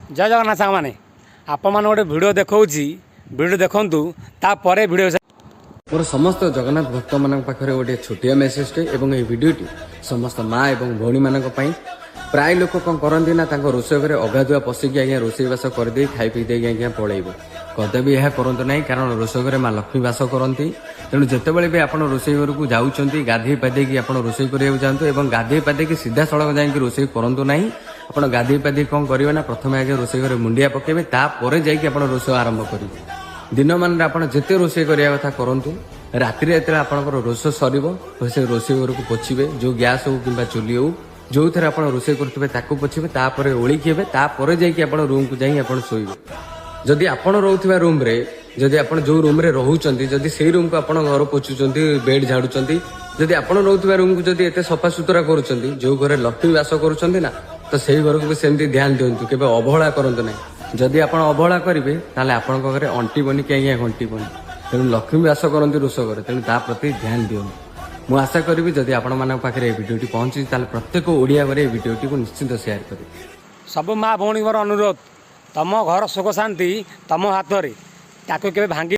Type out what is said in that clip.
जय जगन्नाथ सांग मैंने आपण मैंने गोटे भिड देखा भिड देखु तापर भिड मोर समस्त जगन्नाथ भक्त मान पाखे गोटे छोटिया मेसेजटे और ये भिडटी समस्त माँ और भौणी मान प्राय लोक कौन करती ना रोषेई घर अगाधुआ पशिकी आज्ञा रोषेईवास करदे खाई पी देगी आज्ञा पलैब कदापि यह करूँ ना कारण रोषेई घरे माँ लक्ष्मी बास करती तेणु जितेबाला भी आप रोषेई घर को जाऊँच गाधे पाधेकी आप रोषेई कराया जातु और गाधे पाधेकी सीधा सड़क जाकि रोषेई करूँ ना आप गाधे पाधे कौन करेंगे ना प्रथम आगे रोषेई घरे मुंडिया पकेबे तापर जाकि आप रोषेई आरंभ करेंगे दिन मान आप जिते रोषेई करने कथा करूँ राति जो आपंकर रोष सर रोषेई घर को पोछे जो गैस हो कि चुली हो जो थे आप रोषेई करुवे पोछे तापर ओळिखेबे तापर जाकि आप रूम को जाई आप शोइबे जदि आपण रोथुवा रूम रे जदि आपण जो रूम रे रहउचंती जदि सेही रूम को आपण घर पोछुचंती बेड झाड़ुचंती जदि आपण रोथुवा रूम को जदि एते सफा सुतरा करूचंती जो घरे लक्ष्मी वास करूचंती ना तो सेही घर को भी सेमती ध्यान दियंतु केबे अवहेला करंतु नै जदि आपण अवहेला करिवे ताले आपण घरे अंटी बनी के घंटी बनी तेणु लक्ष्मी वास करती रोष करे तेणु ता प्रति ध्यान दियंतु मु आशा करी जदि आपण मान पाखे ये भिडियोटी पहुंची ताले प्रत्येक ओडिया घरे भिडियोटी को निश्चित शेयर करें सब माँ भौणी अनुरोध तुम घर सुख शांति तुम हाथ में ताको के भांगी